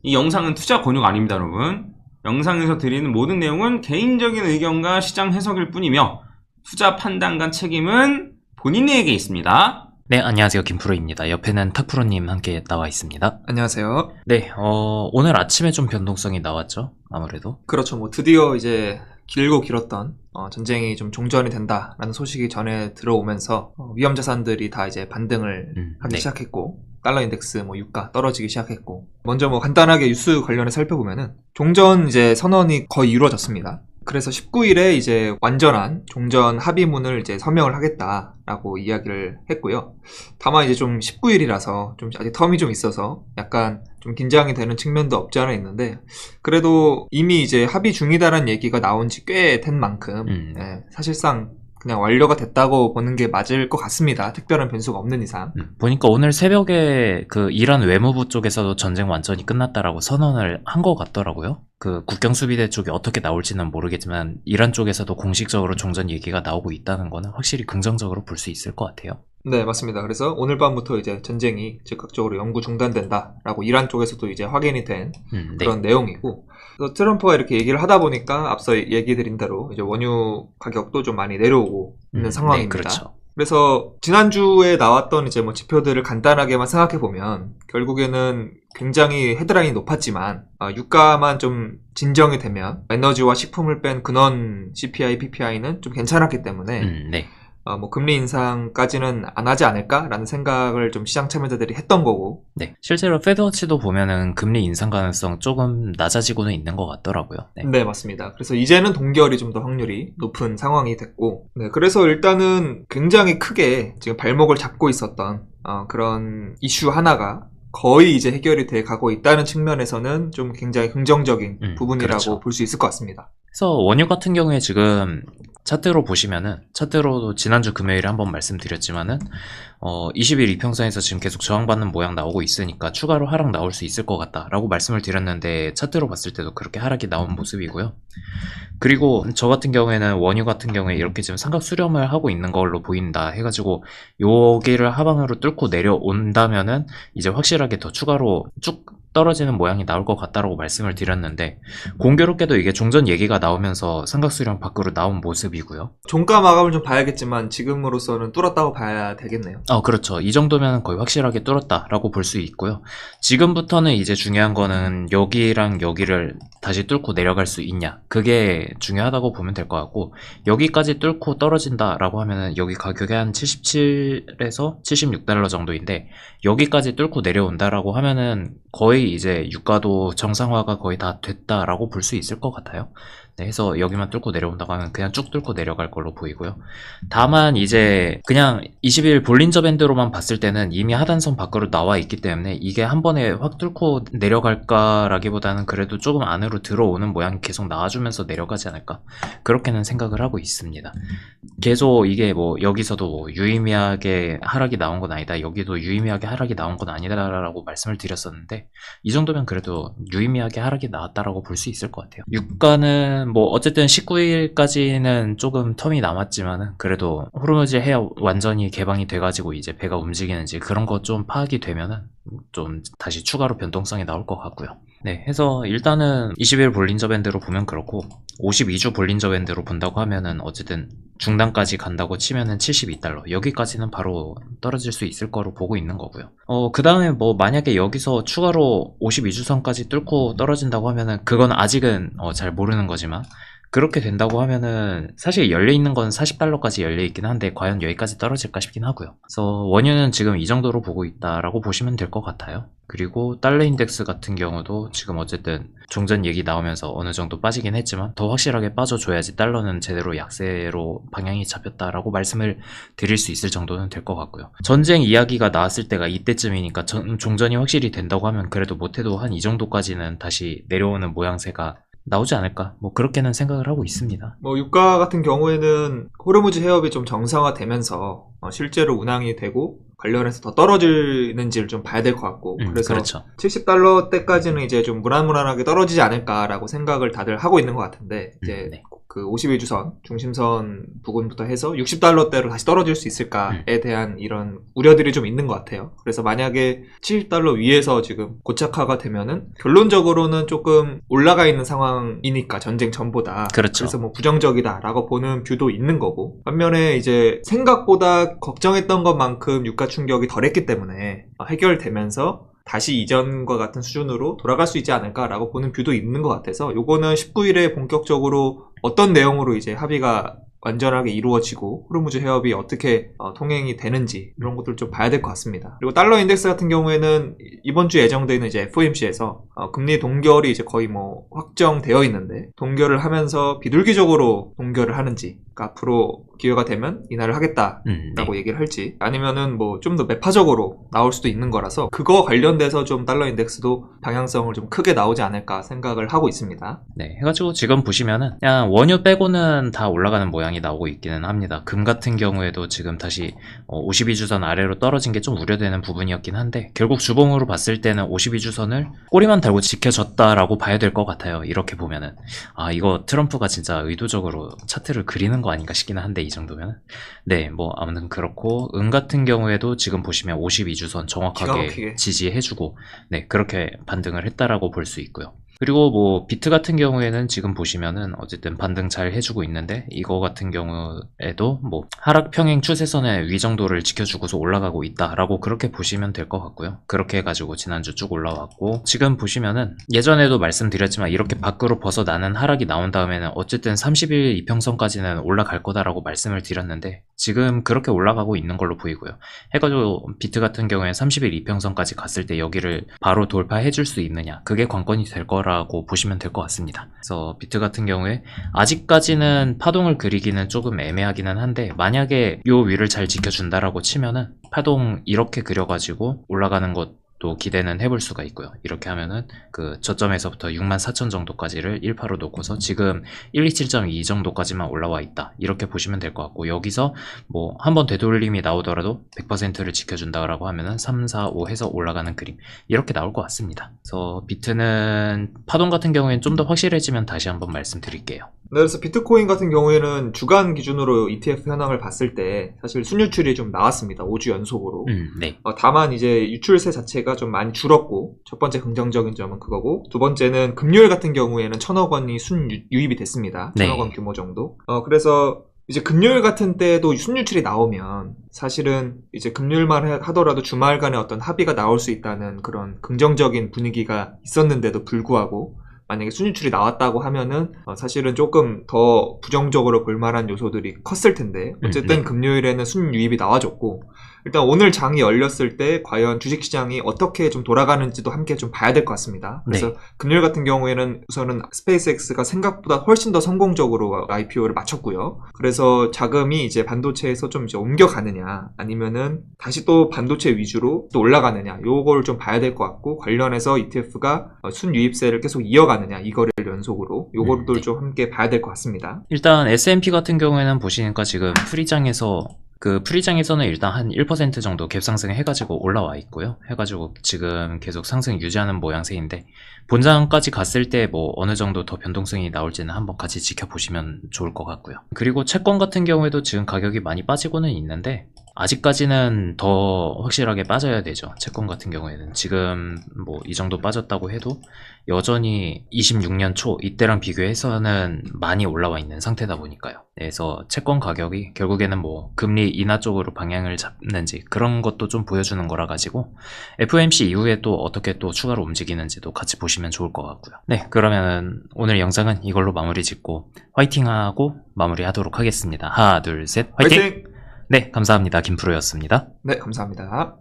이 영상은 투자 권유가 아닙니다, 여러분. 영상에서 드리는 모든 내용은 개인적인 의견과 시장 해석일 뿐이며 투자 판단과 책임은 본인에게 있습니다. 네, 안녕하세요. 김프로입니다. 옆에는 탁프로님 함께 나와 있습니다. 안녕하세요. 네, 오늘 아침에 좀 변동성이 나왔죠? 아무래도. 그렇죠. 뭐 드디어 이제 길고 길었던 전쟁이 좀 종전이 된다라는 소식이 전해 들어오면서 위험 자산들이 다 이제 반등을 하기 네. 시작했고, 달러 인덱스 뭐 유가 떨어지기 시작했고, 먼저 뭐 간단하게 뉴스 관련해 살펴보면은 종전 이제 선언이 거의 이루어졌습니다. 그래서 19일에 이제 완전한 종전 합의문을 이제 서명을 하겠다라고 이야기를 했고요. 다만 이제 좀 19일이라서 좀 아직 텀이 좀 있어서 약간 좀 긴장이 되는 측면도 없지 않아 있는데, 그래도 이미 이제 합의 중이다라는 얘기가 나온 지 꽤 된 만큼 사실상 그냥 완료가 됐다고 보는 게 맞을 것 같습니다. 특별한 변수가 없는 이상. 보니까 오늘 새벽에 그 이란 외무부 쪽에서도 전쟁 완전히 끝났다라고 선언을 한 것 같더라고요. 그 국경수비대 쪽이 어떻게 나올지는 모르겠지만 이란 쪽에서도 공식적으로 종전 얘기가 나오고 있다는 거는 확실히 긍정적으로 볼 수 있을 것 같아요. 네, 맞습니다. 그래서 오늘 밤부터 이제 전쟁이 즉각적으로 영구 중단된다라고 이란 쪽에서도 이제 확인이 된 그런 내용이고, 그래서 트럼프가 이렇게 얘기를 하다 보니까 앞서 얘기 드린 대로 이제 원유 가격도 좀 많이 내려오고 있는 상황입니다. 네, 그렇죠. 그래서 지난주에 나왔던 이제 뭐 지표들을 간단하게만 생각해 보면 결국에는 굉장히 헤드라인이 높았지만 유가만 좀 진정이 되면 에너지와 식품을 뺀 근원 CPI, PPI는 좀 괜찮았기 때문에 네. 뭐 금리 인상까지는 안 하지 않을까라는 생각을 좀 시장 참여자들이 했던 거고. 네. 실제로 페드워치도 보면은 금리 인상 가능성 조금 낮아지고는 있는 것 같더라고요. 네, 맞습니다. 그래서 이제는 동결이 좀 더 확률이 높은 상황이 됐고, 네, 그래서 일단은 굉장히 크게 지금 발목을 잡고 있었던 그런 이슈 하나가 거의 이제 해결이 돼 가고 있다는 측면에서는 좀 굉장히 긍정적인 부분이라고 그렇죠. 볼 수 있을 것 같습니다. 그래서 원유 같은 경우에 지금 차트로 보시면은, 차트로도 지난주 금요일에 한번 말씀드렸지만은 20일 이평선에서 지금 계속 저항받는 모양 나오고 있으니까 추가로 하락 나올 수 있을 것 같다라고 말씀을 드렸는데, 차트로 봤을 때도 그렇게 하락이 나온 모습이고요. 그리고 저 같은 경우에는 원유 같은 경우에 이렇게 지금 삼각 수렴을 하고 있는 걸로 보인다 해가지고 여기를 하방으로 뚫고 내려온다면은 이제 확실하게 더 추가로 쭉 떨어지는 모양이 나올 것 같다라고 말씀을 드렸는데, 공교롭게도 이게 종전 얘기가 나오면서 삼각수렴 밖으로 나온 모습이고요. 종가 마감을 좀 봐야겠지만 지금으로서는 뚫었다고 봐야 되겠네요. 그렇죠. 이 정도면 거의 확실하게 뚫었다라고 볼 수 있고요. 지금부터는 이제 중요한 거는 여기랑 여기를 다시 뚫고 내려갈 수 있냐, 그게 중요하다고 보면 될 것 같고, 여기까지 뚫고 떨어진다라고 하면은 여기 가격이 한 77에서 76달러 정도인데, 여기까지 뚫고 내려온다라고 하면은 거의 이제 유가도 정상화가 거의 다 됐다라고 볼 수 있을 것 같아요. 네, 해서 여기만 뚫고 내려온다고 하면 그냥 쭉 뚫고 내려갈 걸로 보이고요. 다만 이제 그냥 20일 볼린저 밴드로만 봤을 때는 이미 하단선 밖으로 나와 있기 때문에 이게 한 번에 확 뚫고 내려갈까라기보다는 그래도 조금 안으로 들어오는 모양이 계속 나와주면서 내려가지 않을까, 그렇게는 생각을 하고 있습니다. 계속 이게 뭐 여기서도 유의미하게 하락이 나온 건 아니다, 여기도 유의미하게 하락이 나온 건 아니다라고 말씀을 드렸었는데, 이 정도면 그래도 유의미하게 하락이 나왔다라고 볼 수 있을 것 같아요. 유가는 뭐 어쨌든 19일까지는 조금 텀이 남았지만은 그래도 호르무즈 해협 완전히 개방이 돼가지고 이제 배가 움직이는지 그런 거 좀 파악이 되면은 좀 다시 추가로 변동성이 나올 것 같고요. 네, 해서 일단은 20일 볼린저 밴드로 보면 그렇고, 52주 볼린저 밴드로 본다고 하면은 어쨌든 중단까지 간다고 치면은 72달러, 여기까지는 바로 떨어질 수 있을 거로 보고 있는 거고요. 그 다음에 뭐 만약에 여기서 추가로 52주선까지 뚫고 떨어진다고 하면은 그건 아직은 잘 모르는 거지만, 그렇게 된다고 하면은 사실 열려있는 건 40달러까지 열려있긴 한데 과연 여기까지 떨어질까 싶긴 하고요. 그래서 원유는 지금 이 정도로 보고 있다라고 보시면 될 것 같아요. 그리고 달러 인덱스 같은 경우도 지금 어쨌든 종전 얘기 나오면서 어느 정도 빠지긴 했지만 더 확실하게 빠져줘야지 달러는 제대로 약세로 방향이 잡혔다라고 말씀을 드릴 수 있을 정도는 될 것 같고요. 전쟁 이야기가 나왔을 때가 이때쯤이니까 종전이 확실히 된다고 하면 그래도 못해도 한 이 정도까지는 다시 내려오는 모양새가 나오지 않을까, 뭐 그렇게는 생각을 하고 있습니다. 뭐 유가 같은 경우에는 호르무즈 해협이 좀 정상화되면서 실제로 운항이 되고 관련해서 더 떨어지는지를 좀 봐야 될 것 같고, 그래서 그렇죠. 70달러 때까지는 이제 좀 무난무난하게 떨어지지 않을까라고 생각을 다들 하고 있는 것 같은데, 이제 그 52주선 중심선 부근부터 해서 60달러대로 다시 떨어질 수 있을까에 대한 이런 우려들이 좀 있는 것 같아요. 그래서 만약에 70달러 위에서 지금 고착화가 되면은 결론적으로는 조금 올라가 있는 상황이니까 전쟁 전보다. 그렇죠. 그래서 뭐 부정적이다라고 보는 뷰도 있는 거고, 반면에 이제 생각보다 걱정했던 것만큼 유가 충격이 덜했기 때문에 해결되면서 다시 이전과 같은 수준으로 돌아갈 수 있지 않을까라고 보는 뷰도 있는 것 같아서, 요거는 19일에 본격적으로 어떤 내용으로 이제 합의가 완전하게 이루어지고 호르무즈 해협이 어떻게 통행이 되는지 이런 것들 좀 봐야 될 것 같습니다. 그리고 달러 인덱스 같은 경우에는 이번 주 예정되어 있는 이제 FOMC에서 금리 동결이 이제 거의 뭐 확정되어 있는데, 동결을 하면서 비둘기적으로 동결을 하는지, 그러니까 앞으로 기회가 되면 인하를 하겠다라고 네. 얘기를 할지, 아니면은 뭐 좀 더 매파적으로 나올 수도 있는 거라서 그거 관련돼서 좀 달러 인덱스도 방향성을 좀 크게 나오지 않을까 생각을 하고 있습니다. 네, 해가지고 지금 보시면은 그냥 원유 빼고는 다 올라가는 모양이 나오고 있기는 합니다. 금 같은 경우에도 지금 다시 52주선 아래로 떨어진 게 좀 우려되는 부분이었긴 한데, 결국 주봉으로 봤을 때는 52주선을 꼬리만 달고 지켜줬다라고 봐야 될 것 같아요. 이렇게 보면은 이거 트럼프가 진짜 의도적으로 차트를 그리는 거 아닌가 싶기는 한데, 이 정도면. 네, 뭐 아무튼 그렇고, 은 같은 경우에도 지금 보시면 52주선 기가 정확하게 막히게. 지지해주고, 네, 그렇게 반등을 했다라고 볼 수 있고요. 그리고 뭐 비트 같은 경우에는 지금 보시면은 어쨌든 반등 잘 해주고 있는데, 이거 같은 경우에도 뭐 하락 평행 추세선의 위 정도를 지켜주고서 올라가고 있다라고 그렇게 보시면 될 것 같고요. 그렇게 해가지고 지난주 쭉 올라왔고, 지금 보시면은 예전에도 말씀드렸지만 이렇게 밖으로 벗어나는 하락이 나온 다음에는 어쨌든 30일 이평선까지는 올라갈 거다라고 말씀을 드렸는데, 지금 그렇게 올라가고 있는 걸로 보이고요. 해가지고 비트 같은 경우에 30일 이평선까지 갔을 때 여기를 바로 돌파해 줄 수 있느냐, 그게 관건이 될 거라고 보시면 될 것 같습니다. 그래서 비트 같은 경우에 아직까지는 파동을 그리기는 조금 애매하기는 한데, 만약에 요 위를 잘 지켜준다라고 치면은 파동 이렇게 그려가지고 올라가는 것도 기대는 해볼 수가 있고요. 이렇게 하면은 그 저점에서부터 64,000 정도까지를 1파로 놓고서 지금 127.2 정도까지만 올라와 있다, 이렇게 보시면 될 것 같고, 여기서 뭐 한번 되돌림이 나오더라도 100%를 지켜준다라고 하면은 3, 4, 5 해서 올라가는 그림, 이렇게 나올 것 같습니다. 그래서 비트는 파동 같은 경우에는 좀 더 확실해지면 다시 한번 말씀드릴게요. 네, 그래서 비트코인 같은 경우에는 주간 기준으로 ETF 현황을 봤을 때 사실 순유출이 좀 나왔습니다. 5주 연속으로. 네. 다만 이제 유출세 자체가 좀 많이 줄었고, 첫 번째 긍정적인 점은 그거고, 두 번째는 금요일 같은 경우에는 1,000억 원이 순유입이 됐습니다. 네. 1,000억 원 규모 정도. 그래서 이제 금요일 같은 때도 순유출이 나오면 사실은 이제 금요일만 하더라도 주말간에 어떤 합의가 나올 수 있다는 그런 긍정적인 분위기가 있었는데도 불구하고, 만약에 순유출이 나왔다고 하면은 사실은 조금 더 부정적으로 볼만한 요소들이 컸을 텐데, 어쨌든 네. 금요일에는 순유입이 나와줬고, 일단 오늘 장이 열렸을 때 과연 주식시장이 어떻게 좀 돌아가는지도 함께 좀 봐야 될 것 같습니다. 그래서 네. 금요일 같은 경우에는 우선은 스페이스X가 생각보다 훨씬 더 성공적으로 IPO를 마쳤고요. 그래서 자금이 이제 반도체에서 좀 이제 옮겨가느냐, 아니면은 다시 또 반도체 위주로 또 올라가느냐, 요거를 좀 봐야 될 것 같고, 관련해서 ETF가 순유입세를 계속 이어가느냐, 이거를 연속으로 요거를 네. 좀 함께 봐야 될 것 같습니다. 일단 S&P 같은 경우에는 보시니까 지금 프리장에서는 일단 한 1% 정도 갭상승 해가지고 올라와 있고요. 해가지고 지금 계속 상승 유지하는 모양새인데, 본장까지 갔을 때 뭐 어느 정도 더 변동성이 나올지는 한번 같이 지켜보시면 좋을 것 같고요. 그리고 채권 같은 경우에도 지금 가격이 많이 빠지고는 있는데, 아직까지는 더 확실하게 빠져야 되죠. 채권 같은 경우에는 지금 뭐 이 정도 빠졌다고 해도 여전히 26년 초 이때랑 비교해서는 많이 올라와 있는 상태다 보니까요. 그래서 채권 가격이 결국에는 뭐 금리 인하 쪽으로 방향을 잡는지 그런 것도 좀 보여주는 거라 가지고, FOMC 이후에 또 어떻게 또 추가로 움직이는지도 같이 보시면 좋을 것 같고요. 네, 그러면은 오늘 영상은 이걸로 마무리 짓고 화이팅하고 마무리하도록 하겠습니다. 하나, 둘, 셋, 화이팅! 화이팅! 네, 감사합니다. 김프로였습니다. 네, 감사합니다.